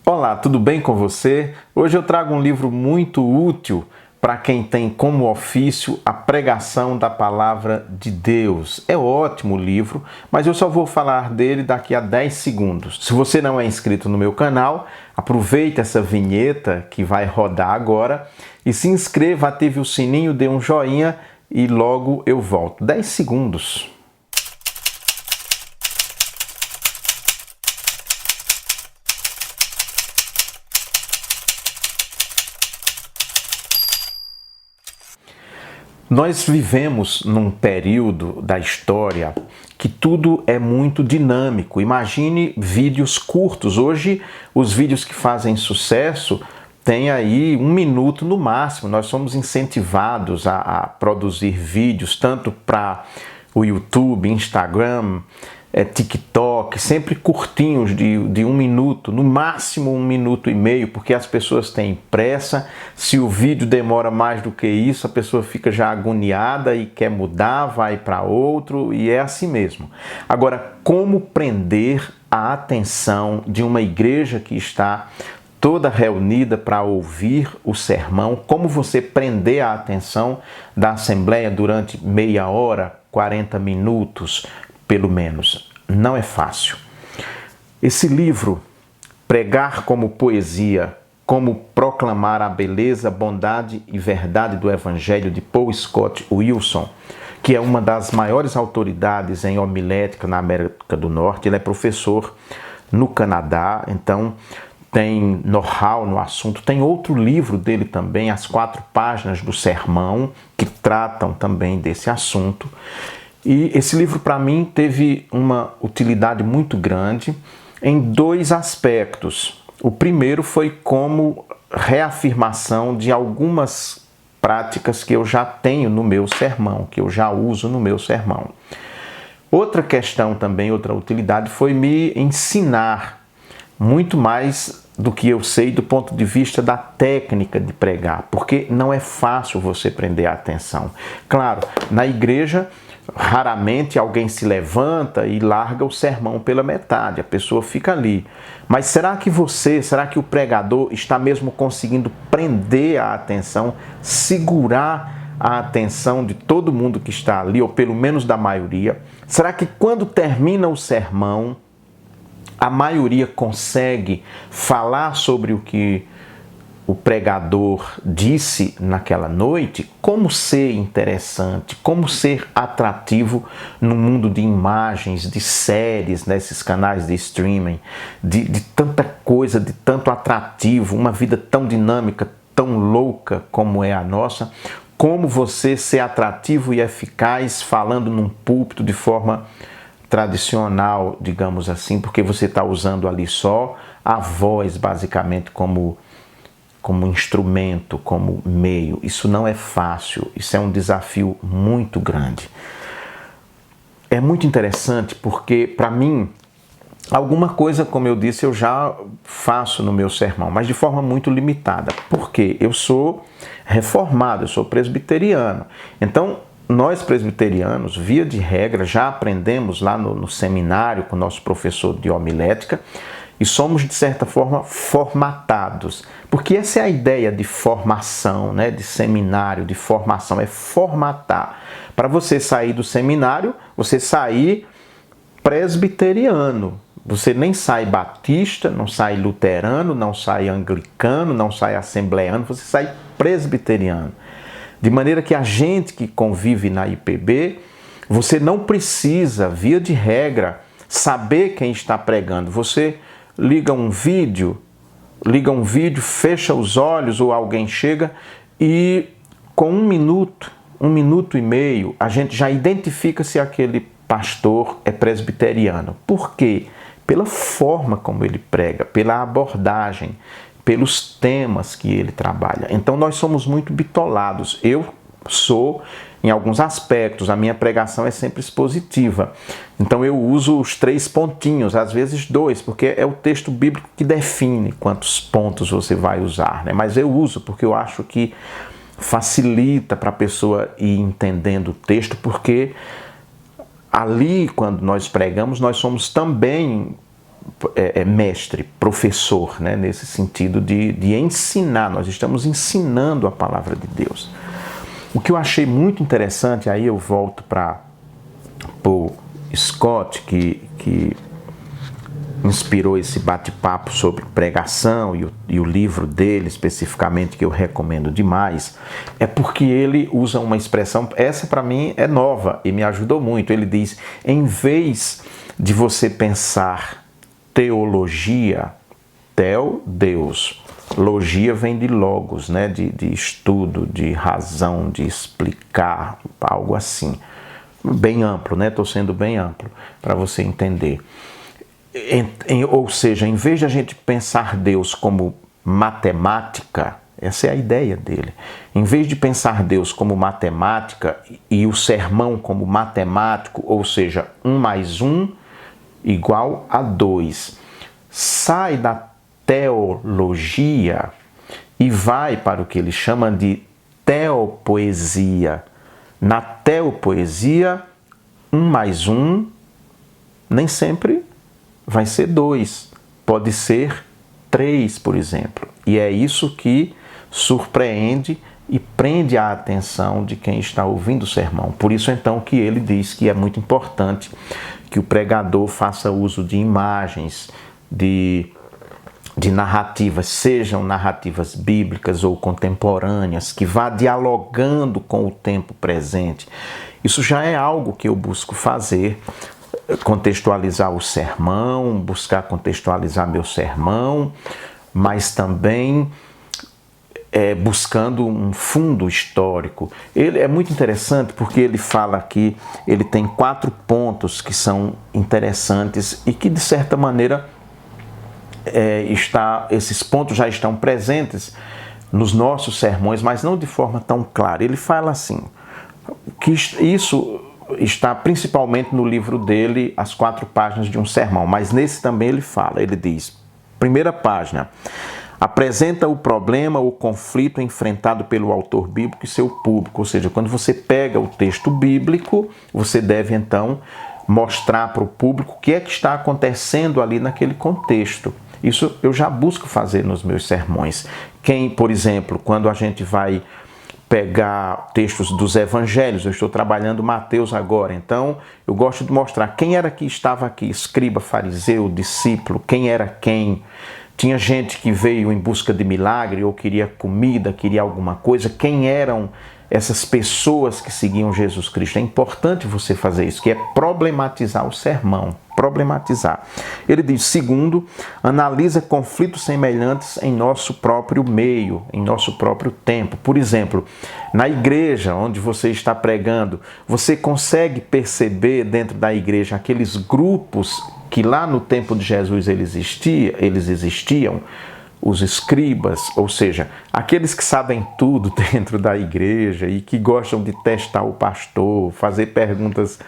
Olá, tudo bem com você? Hoje eu trago um livro muito útil para quem tem como ofício a pregação da palavra de Deus. É ótimo o livro, mas eu só vou falar dele daqui a 10 segundos. Se você não é inscrito no meu canal, aproveite essa vinheta que vai rodar agora e se inscreva, ative o sininho, dê um joinha e logo eu volto. 10 segundos. Nós vivemos num período da história que tudo é muito dinâmico. Imagine vídeos curtos. Hoje, os vídeos que fazem sucesso têm aí 1 minuto no máximo. Nós somos incentivados a produzir vídeos tanto para o YouTube, Instagram, TikTok, sempre curtinhos de 1 minuto, no máximo 1 minuto e meio, porque as pessoas têm pressa. Se o vídeo demora mais do que isso, a pessoa fica já agoniada e quer mudar, vai para outro, e é assim mesmo. Agora, como prender a atenção de uma igreja que está toda reunida para ouvir o sermão? Como você prender a atenção da Assembleia durante meia hora, 40 minutos, pelo menos? Não é fácil. Esse livro, Pregar como Poesia, como proclamar a beleza, bondade e verdade do Evangelho, de Paul Scott Wilson, que é uma das maiores autoridades em homilética na América do Norte. Ele é professor no Canadá, então tem know-how no assunto. Tem outro livro dele também, As 4 Páginas do Sermão, que tratam também desse assunto. E esse livro, para mim, teve uma utilidade muito grande em 2 aspectos. O primeiro foi como reafirmação de algumas práticas que eu já tenho no meu sermão, que eu já uso no meu sermão. Outra questão também, outra utilidade, foi me ensinar muito mais do que eu sei do ponto de vista da técnica de pregar, porque não é fácil você prender a atenção. Claro, na igreja, raramente alguém se levanta e larga o sermão pela metade, a pessoa fica ali. Mas será que o pregador está mesmo conseguindo prender a atenção, segurar a atenção de todo mundo que está ali, ou pelo menos da maioria? Será que quando termina o sermão, a maioria consegue falar sobre o que o pregador disse naquela noite? Como ser interessante, como ser atrativo no mundo de imagens, de séries, nesses canais de streaming, de tanta coisa, de tanto atrativo, uma vida tão dinâmica, tão louca como é a nossa. Como você ser atrativo e eficaz falando num púlpito de forma tradicional, digamos assim, porque você está usando ali só a voz basicamente como instrumento, como meio. Isso não é fácil, isso é um desafio muito grande. É muito interessante porque, para mim, alguma coisa, como eu disse, eu já faço no meu sermão, mas de forma muito limitada. Porque eu sou reformado, eu sou presbiteriano. Então, nós presbiterianos, via de regra, já aprendemos lá no seminário com o nosso professor de homilética, e somos, de certa forma, formatados. Porque essa é a ideia de formação, né? De seminário, de formação, é formatar. Para você sair do seminário, você sair presbiteriano. Você nem sai batista, não sai luterano, não sai anglicano, não sai assembleano, você sai presbiteriano. De maneira que a gente que convive na IPB, você não precisa, via de regra, saber quem está pregando. Você liga um vídeo, fecha os olhos ou alguém chega e com 1 minuto e meio, a gente já identifica se aquele pastor é presbiteriano. Por quê? Pela forma como ele prega, pela abordagem, pelos temas que ele trabalha. Então nós somos muito bitolados. Eu sou, em alguns aspectos, a minha pregação é sempre expositiva. Então eu uso os 3 pontinhos, às vezes 2, porque é o texto bíblico que define quantos pontos você vai usar, né? Mas eu uso porque eu acho que facilita para a pessoa ir entendendo o texto, porque ali, quando nós pregamos, nós somos também mestre, professor, né? Nesse sentido de ensinar. Nós estamos ensinando a palavra de Deus. O que eu achei muito interessante, aí eu volto para o Scott, que inspirou esse bate-papo sobre pregação e o livro dele especificamente, que eu recomendo demais, é porque ele usa uma expressão, essa para mim é nova e me ajudou muito. Ele diz, em vez de você pensar teologia, teo, Deus, logia vem de logos, né? de estudo, de razão, de explicar, algo assim. Bem amplo, né? Estou sendo bem amplo para você entender. Ou seja, em vez de a gente pensar Deus como matemática, essa é a ideia dele. Em vez de pensar Deus como matemática e o sermão como matemático, ou seja, 1 mais 1 igual a 2, sai da teologia e vai para o que ele chama de teopoesia. Na teopoesia, 1 mais 1 nem sempre vai ser 2, pode ser 3, por exemplo. E é isso que surpreende e prende a atenção de quem está ouvindo o sermão. Por isso, então, que ele diz que é muito importante que o pregador faça uso de imagens, de narrativas, sejam narrativas bíblicas ou contemporâneas, que vá dialogando com o tempo presente. Isso já é algo que eu busco fazer, contextualizar o sermão, buscar contextualizar meu sermão, mas também buscando um fundo histórico. Ele é muito interessante porque ele fala aqui, ele tem 4 pontos que são interessantes e que, de certa maneira, esses pontos já estão presentes nos nossos sermões, mas não de forma tão clara. Ele fala assim, que isso está principalmente no livro dele, As 4 Páginas de um Sermão, mas nesse também ele fala, ele diz, primeira página, apresenta o problema, o conflito enfrentado pelo autor bíblico e seu público, ou seja, quando você pega o texto bíblico, você deve então mostrar para o público o que é que está acontecendo ali naquele contexto. Isso eu já busco fazer nos meus sermões. Por exemplo, quando a gente vai pegar textos dos evangelhos, eu estou trabalhando Mateus agora, então eu gosto de mostrar quem era que estava aqui, escriba, fariseu, discípulo, quem era quem. Tinha gente que veio em busca de milagre ou queria comida, queria alguma coisa. Quem eram essas pessoas que seguiam Jesus Cristo? É importante você fazer isso, que é problematizar o sermão, problematizar. Ele diz, segundo, analisa conflitos semelhantes em nosso próprio meio, em nosso próprio tempo. Por exemplo, na igreja onde você está pregando, você consegue perceber dentro da igreja aqueles grupos que lá no tempo de Jesus eles existiam, os escribas, ou seja, aqueles que sabem tudo dentro da igreja e que gostam de testar o pastor, fazer perguntas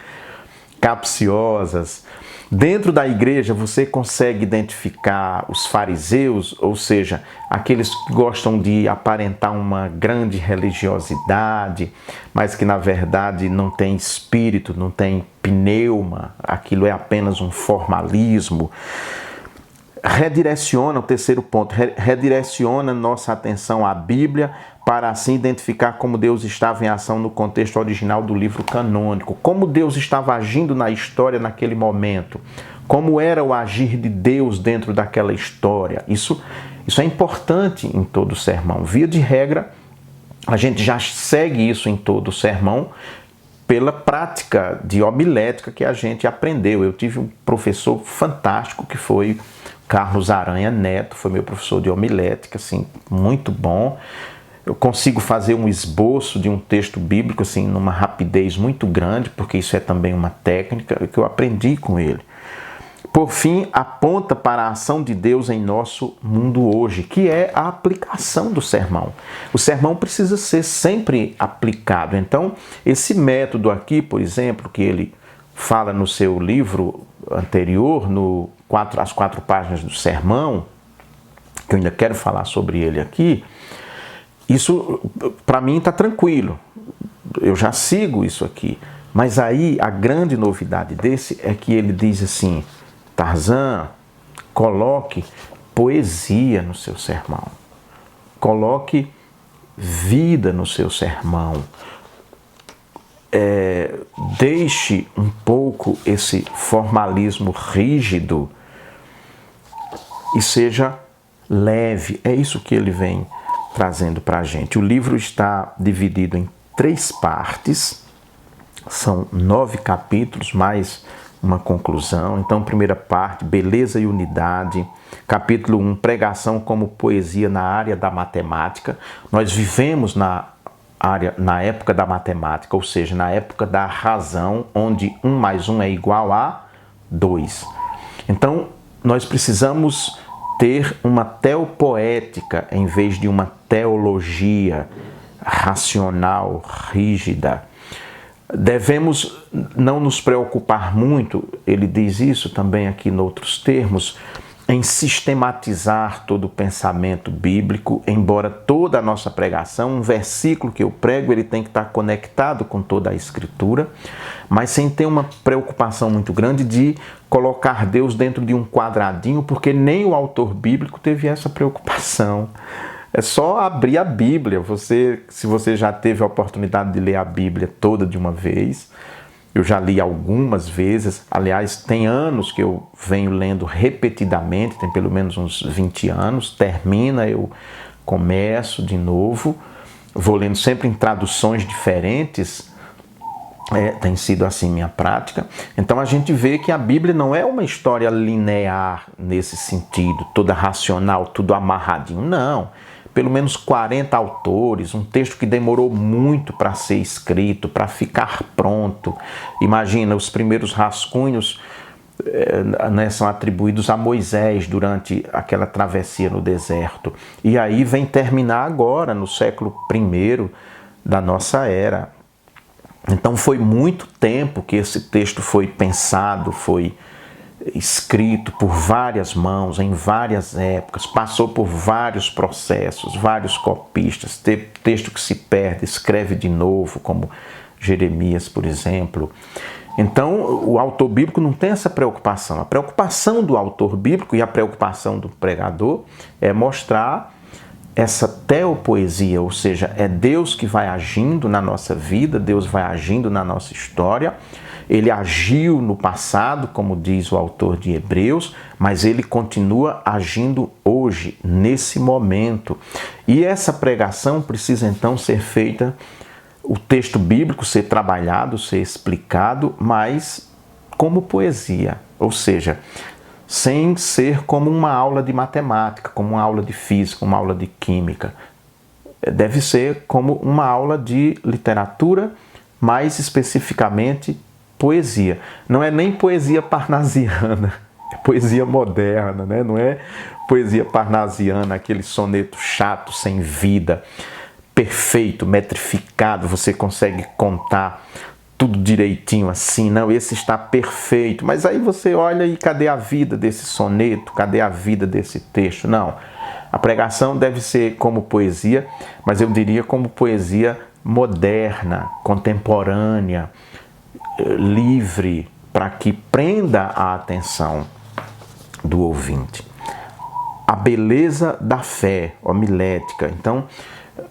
capciosas. Dentro da igreja você consegue identificar os fariseus, ou seja, aqueles que gostam de aparentar uma grande religiosidade, mas que na verdade não tem espírito, não tem pneuma, aquilo é apenas um formalismo. Redireciona, o terceiro ponto, redireciona nossa atenção à Bíblia para assim identificar como Deus estava em ação no contexto original do livro canônico, como Deus estava agindo na história naquele momento, como era o agir de Deus dentro daquela história. Isso é importante em todo o sermão. Via de regra, a gente já segue isso em todo o sermão pela prática de homilética que a gente aprendeu. Eu tive um professor fantástico que foi Carlos Aranha Neto, foi meu professor de homilética, assim, muito bom. Eu consigo fazer um esboço de um texto bíblico assim, numa rapidez muito grande, porque isso é também uma técnica que eu aprendi com ele. Por fim, aponta para a ação de Deus em nosso mundo hoje, que é a aplicação do sermão. O sermão precisa ser sempre aplicado. Então, esse método aqui, por exemplo, que ele fala no seu livro anterior, As 4 Páginas do Sermão, que eu ainda quero falar sobre ele aqui, isso, para mim, está tranquilo. Eu já sigo isso aqui. Mas aí, a grande novidade desse é que ele diz assim, Tarzan, Coloque poesia no seu sermão. Coloque vida no seu sermão. Deixe um pouco esse formalismo rígido e seja leve. É isso que ele vem trazendo para a gente. O livro está dividido em 3 partes, são 9 capítulos, mais uma conclusão. Então, primeira parte, beleza e unidade. Capítulo 1, pregação como poesia na área da matemática. Nós vivemos na época da matemática, ou seja, na época da razão, onde 1 mais 1 é igual a 2. Então, nós precisamos ter uma teopoética em vez de uma teologia racional, rígida. Devemos não nos preocupar muito, ele diz isso também aqui em outros termos, em sistematizar todo o pensamento bíblico, embora toda a nossa pregação, um versículo que eu prego, ele tem que estar conectado com toda a Escritura, mas sem ter uma preocupação muito grande de colocar Deus dentro de um quadradinho, porque nem o autor bíblico teve essa preocupação. É só abrir a Bíblia. Se você já teve a oportunidade de ler a Bíblia toda de uma vez, eu já li algumas vezes, aliás, tem anos que eu venho lendo repetidamente, tem pelo menos uns 20 anos, termina, eu começo de novo, vou lendo sempre em traduções diferentes, tem sido assim minha prática. Então a gente vê que a Bíblia não é uma história linear nesse sentido, toda racional, tudo amarradinho, não. Pelo menos 40 autores, um texto que demorou muito para ser escrito, para ficar pronto. Imagina, os primeiros rascunhos são atribuídos a Moisés durante aquela travessia no deserto. E aí vem terminar agora, no século I da nossa era. Então foi muito tempo que esse texto foi pensado, foi escrito por várias mãos, em várias épocas, passou por vários processos, vários copistas, texto que se perde, escreve de novo, como Jeremias, por exemplo. Então, o autor bíblico não tem essa preocupação. A preocupação do autor bíblico e a preocupação do pregador é mostrar essa teopoesia, ou seja, é Deus que vai agindo na nossa vida, Deus vai agindo na nossa história. Ele agiu no passado, como diz o autor de Hebreus, mas ele continua agindo hoje, nesse momento. E essa pregação precisa então ser feita, o texto bíblico ser trabalhado, ser explicado, mas como poesia, ou seja, sem ser como uma aula de matemática, como uma aula de física, uma aula de química. Deve ser como uma aula de literatura, mais especificamente poesia. Não é nem poesia parnasiana, é poesia moderna, né? Não é poesia parnasiana, aquele soneto chato, sem vida, perfeito, metrificado, você consegue contar tudo direitinho assim. Não, esse está perfeito. Mas aí você olha e cadê a vida desse soneto? Cadê a vida desse texto? Não. A pregação deve ser como poesia, mas eu diria como poesia moderna, contemporânea, livre, para que prenda a atenção do ouvinte. A beleza da fé homilética. Então,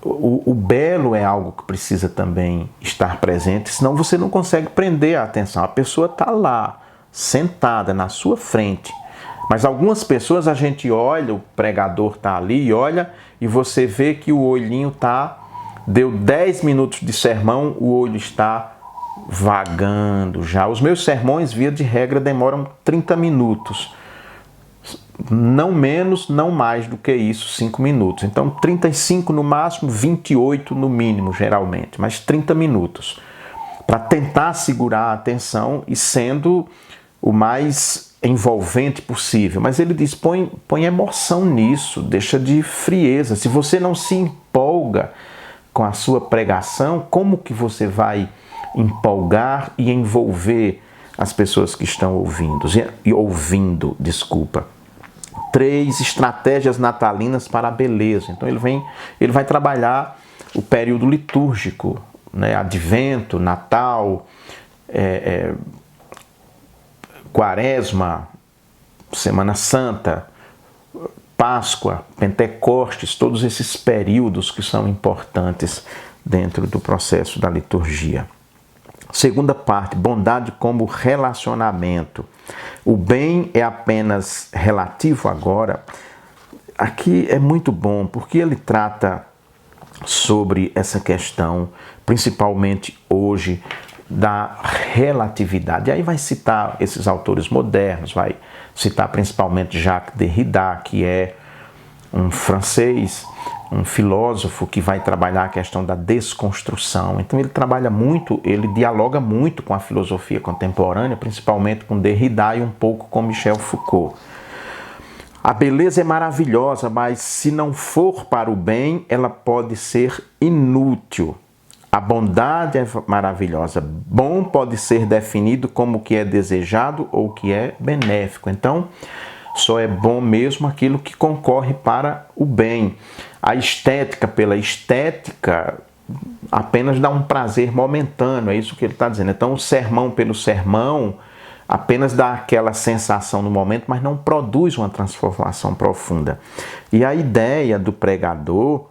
o belo é algo que precisa também estar presente, senão você não consegue prender a atenção. A pessoa está lá, sentada na sua frente. Mas algumas pessoas a gente olha, o pregador está ali e olha, e você vê que o olhinho deu 10 minutos de sermão, o olho está vagando já. Os meus sermões, via de regra, demoram 30 minutos. Não menos, não mais do que isso, 5 minutos. Então, 35 no máximo, 28 no mínimo, geralmente. Mas 30 minutos. Para tentar segurar a atenção e sendo o mais envolvente possível. Mas ele diz, põe emoção nisso, deixa de frieza. Se você não se empolga com a sua pregação, como que você vai empolgar e envolver as pessoas que estão ouvindo? 3 estratégias natalinas para a beleza. Então ele vai trabalhar o período litúrgico, né? Advento, Natal, Quaresma, Semana Santa, Páscoa, Pentecostes, todos esses períodos que são importantes dentro do processo da liturgia. Segunda parte, bondade como relacionamento. O bem é apenas relativo agora. Aqui é muito bom, porque ele trata sobre essa questão, principalmente hoje, da relatividade. E aí vai citar esses autores modernos, vai citar principalmente Jacques Derrida, que é um francês, um filósofo que vai trabalhar a questão da desconstrução. Então ele trabalha muito, ele dialoga muito com a filosofia contemporânea, principalmente com Derrida e um pouco com Michel Foucault. A beleza é maravilhosa, mas se não for para o bem, ela pode ser inútil. A bondade é maravilhosa. Bom pode ser definido como o que é desejado ou o que é benéfico. Então, só é bom mesmo aquilo que concorre para o bem. A estética pela estética apenas dá um prazer momentâneo, é isso que ele está dizendo. Então, o sermão pelo sermão apenas dá aquela sensação no momento, mas não produz uma transformação profunda. E a ideia do pregador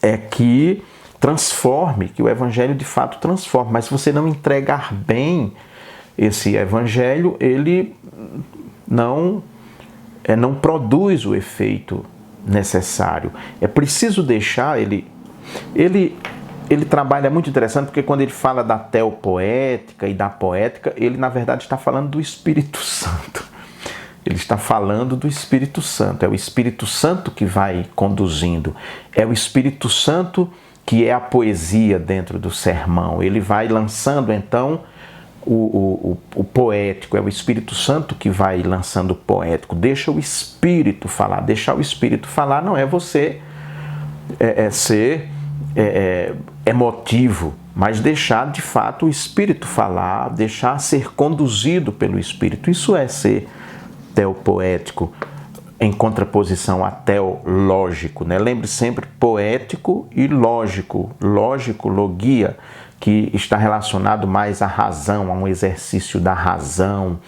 é que transforme, que o evangelho de fato transforme. Mas se você não entregar bem esse evangelho, ele não produz o efeito necessário. É preciso deixar ele trabalha muito interessante, porque quando ele fala da teopoética e da poética, ele na verdade está falando do Espírito Santo. Ele está falando do Espírito Santo. É o Espírito Santo que vai conduzindo. É o Espírito Santo que é a poesia dentro do sermão. Ele vai lançando então o poético, é o Espírito Santo que vai lançando o poético. Deixa o Espírito falar. Deixar o Espírito falar não é você ser emotivo, mas deixar de fato o Espírito falar, deixar ser conduzido pelo Espírito. Isso é ser teopoético, em contraposição a teológico, né? Lembre sempre poético e lógico. Lógico, logia, que está relacionado mais à razão, a um exercício da razão.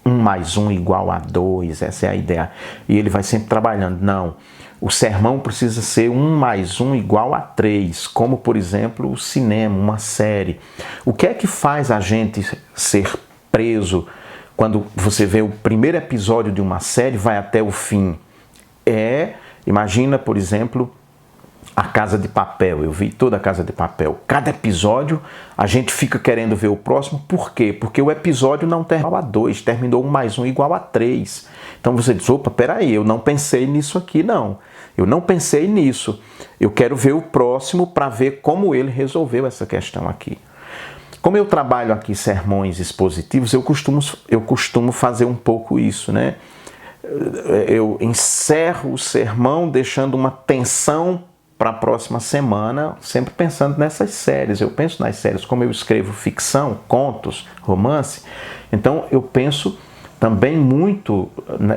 1 mais 1 igual a 2, essa é a ideia. E ele vai sempre trabalhando. Não, o sermão precisa ser 1 mais 1 igual a 3, como, por exemplo, o cinema, uma série. O que é que faz a gente ser preso quando você vê o primeiro episódio de uma série, vai até o fim? Imagina, por exemplo, A Casa de Papel. Eu vi toda A Casa de Papel. Cada episódio a gente fica querendo ver o próximo. Por quê? Porque o episódio não terminou a 2, terminou 1 mais 1 igual a 3. Então você diz, opa, peraí, eu não pensei nisso aqui, não. Eu não pensei nisso. Eu quero ver o próximo para ver como ele resolveu essa questão aqui. Como eu trabalho aqui sermões expositivos, eu costumo fazer um pouco isso, né? Eu encerro o sermão deixando uma tensão para a próxima semana, sempre pensando nessas séries. Eu penso nas séries, como eu escrevo ficção, contos, romance, então eu penso também muito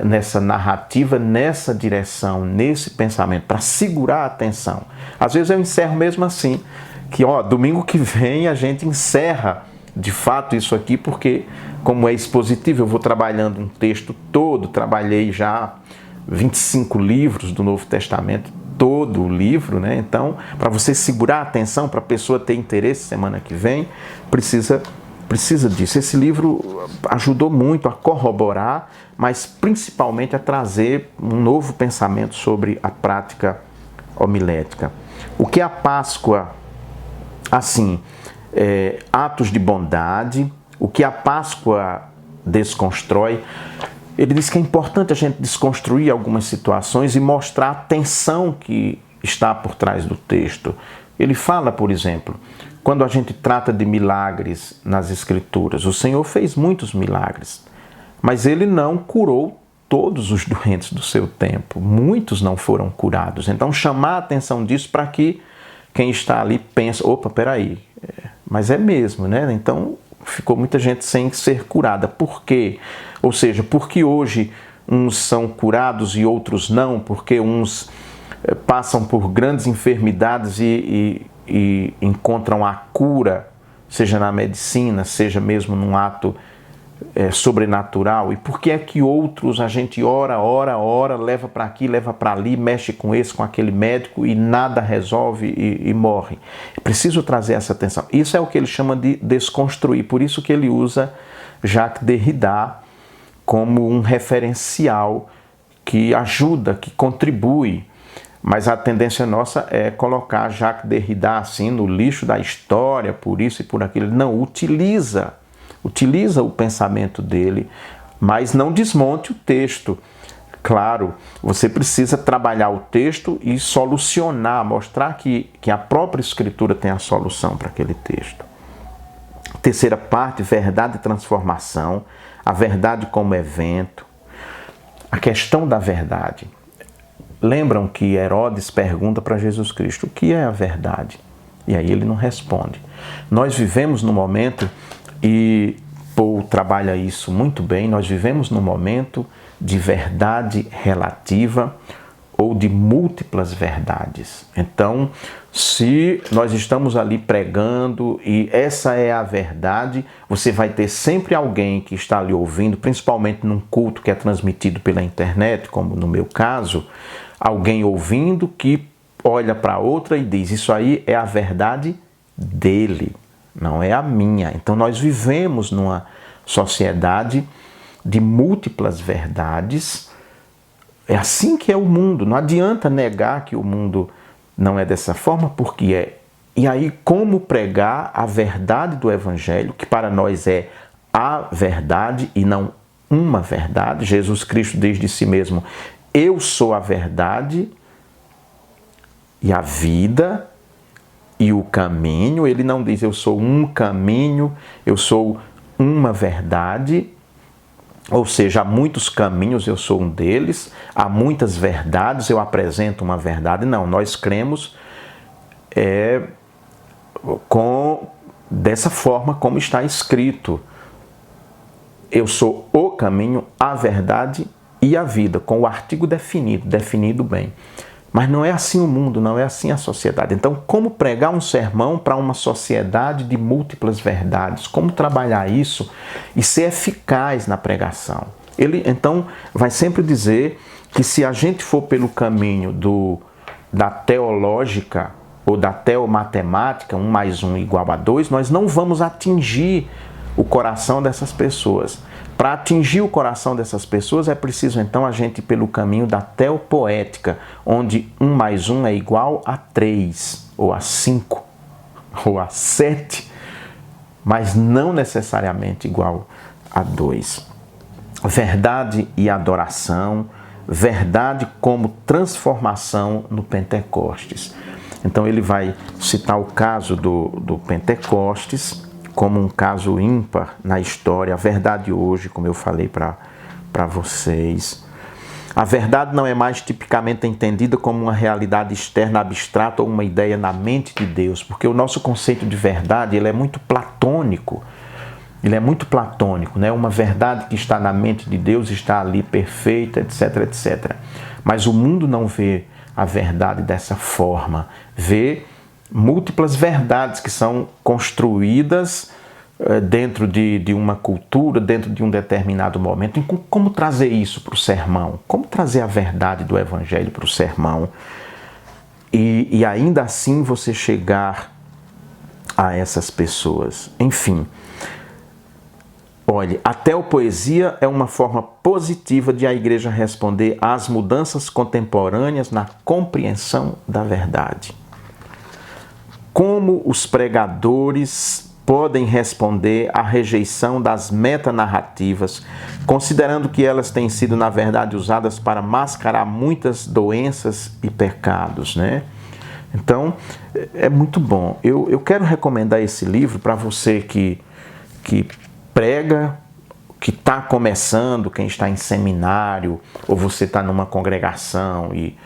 nessa narrativa, nessa direção, nesse pensamento, para segurar a atenção. Às vezes eu encerro mesmo assim, que domingo que vem a gente encerra de fato isso aqui, porque como é expositivo, eu vou trabalhando um texto todo, trabalhei já 25 livros do Novo Testamento, todo o livro, né? Então, para você segurar a atenção, para a pessoa ter interesse semana que vem, precisa disso. Esse livro ajudou muito a corroborar, mas principalmente a trazer um novo pensamento sobre a prática homilética. O que a Páscoa, assim, atos de bondade, o que a Páscoa desconstrói. Ele diz que é importante a gente desconstruir algumas situações e mostrar a tensão que está por trás do texto. Ele fala, por exemplo, quando a gente trata de milagres nas Escrituras, o Senhor fez muitos milagres, mas Ele não curou todos os doentes do seu tempo. Muitos não foram curados. Então, chamar a atenção disso para que quem está ali pense, opa, peraí, mas é mesmo, né? Então, ficou muita gente sem ser curada. Por quê? Ou seja, porque hoje uns são curados e outros não, porque uns passam por grandes enfermidades e encontram a cura, seja na medicina, seja mesmo num ato sobrenatural? E por que é que outros a gente ora, leva para aqui, leva para ali, mexe com esse, com aquele médico e nada resolve e morre? É preciso trazer essa atenção. Isso é o que ele chama de desconstruir, por isso que ele usa Jacques Derrida como um referencial que ajuda, que contribui. Mas a tendência nossa é colocar Jacques Derrida assim no lixo da história, por isso e por aquilo. Não, utiliza o pensamento dele, mas não desmonte o texto. Claro, você precisa trabalhar o texto e solucionar, mostrar que a própria escritura tem a solução para aquele texto. Terceira parte, verdade e transformação, a verdade como evento, a questão da verdade. Lembram que Herodes pergunta para Jesus Cristo, o que é a verdade? E aí ele não responde. Nós vivemos no momento, e Paul trabalha isso muito bem, nós vivemos num momento de verdade relativa ou de múltiplas verdades. Então, se nós estamos ali pregando e essa é a verdade, você vai ter sempre alguém que está ali ouvindo, principalmente num culto que é transmitido pela internet, como no meu caso, alguém ouvindo que olha para outra e diz, isso aí é a verdade dele, não é a minha. Então nós vivemos numa sociedade de múltiplas verdades. É assim que é o mundo. Não adianta negar que o mundo não é dessa forma, porque é. E aí, como pregar a verdade do Evangelho, que para nós é a verdade e não uma verdade? Jesus Cristo diz de si mesmo, eu sou a verdade e a vida e o caminho. Ele não diz eu sou um caminho, eu sou uma verdade. Ou seja, há muitos caminhos, eu sou um deles. Há muitas verdades, eu apresento uma verdade. Não, nós cremos dessa forma como está escrito. Eu sou o caminho, a verdade e a vida, com o artigo definido bem. Mas não é assim o mundo, não é assim a sociedade. Então, como pregar um sermão para uma sociedade de múltiplas verdades? Como trabalhar isso e ser eficaz na pregação? Ele, então, vai sempre dizer que se a gente for pelo caminho da teológica ou da teomatemática, 1 mais 1 igual a 2, nós não vamos atingir o coração dessas pessoas. Para atingir o coração dessas pessoas é preciso então a gente ir pelo caminho da teopoética, onde 1 mais 1 é igual a 3, ou a 5, ou a 7, mas não necessariamente igual a 2. Verdade e adoração, verdade como transformação no Pentecostes. Então ele vai citar o caso do Pentecostes, como um caso ímpar na história, a verdade hoje, como eu falei para vocês. A verdade não é mais tipicamente entendida como uma realidade externa abstrata ou uma ideia na mente de Deus, porque o nosso conceito de verdade ele é muito platônico. Ele é muito platônico, né? Uma verdade que está na mente de Deus está ali perfeita, etc, etc. Mas o mundo não vê a verdade dessa forma, vê múltiplas verdades que são construídas dentro de uma cultura, dentro de um determinado momento. Então, como trazer isso para o sermão? Como trazer a verdade do Evangelho para o sermão? E ainda assim você chegar a essas pessoas. Enfim, olhe, a teopoesia é uma forma positiva de a igreja responder às mudanças contemporâneas na compreensão da verdade. Como os pregadores podem responder à rejeição das metanarrativas, considerando que elas têm sido, na verdade, usadas para mascarar muitas doenças e pecados, né? Então, é muito bom. Eu quero recomendar esse livro para você que prega, que está começando, quem está em seminário, ou você está numa congregação e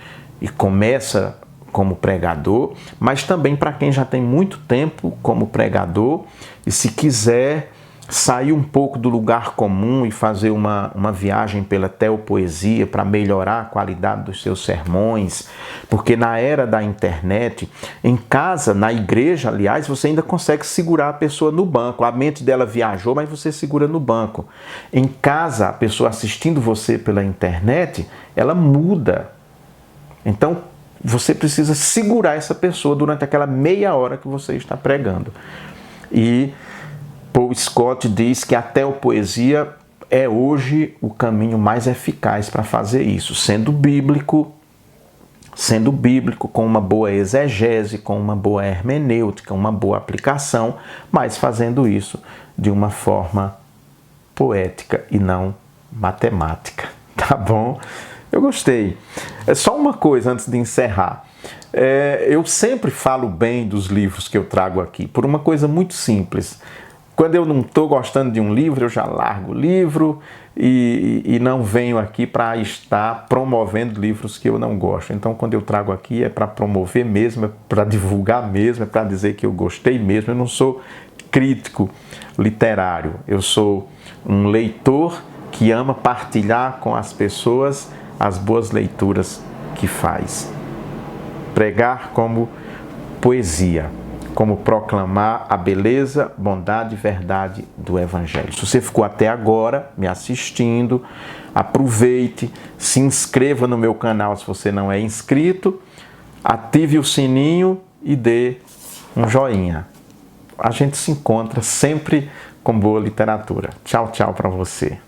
começa como pregador, mas também para quem já tem muito tempo como pregador e se quiser sair um pouco do lugar comum e fazer uma viagem pela teopoesia para melhorar a qualidade dos seus sermões, porque na era da internet, em casa, na igreja, aliás, você ainda consegue segurar a pessoa no banco. A mente dela viajou, mas você segura no banco. Em casa, a pessoa assistindo você pela internet, ela muda. Então, você precisa segurar essa pessoa durante aquela meia hora que você está pregando. E Paul Scott diz que a teopoesia é hoje o caminho mais eficaz para fazer isso, sendo bíblico, com uma boa exegese, com uma boa hermenêutica, uma boa aplicação, mas fazendo isso de uma forma poética e não matemática, tá bom? Eu gostei. É só uma coisa antes de encerrar. Eu sempre falo bem dos livros que eu trago aqui, por uma coisa muito simples. Quando eu não estou gostando de um livro, eu já largo o livro e não venho aqui para estar promovendo livros que eu não gosto. Então, quando eu trago aqui é para promover mesmo, é para divulgar mesmo, é para dizer que eu gostei mesmo. Eu não sou crítico literário, eu sou um leitor que ama partilhar com as pessoas as boas leituras que faz. Pregar como poesia, como proclamar a beleza, bondade e verdade do Evangelho. Se você ficou até agora me assistindo, aproveite, se inscreva no meu canal se você não é inscrito, ative o sininho e dê um joinha. A gente se encontra sempre com boa literatura. Tchau, tchau para você.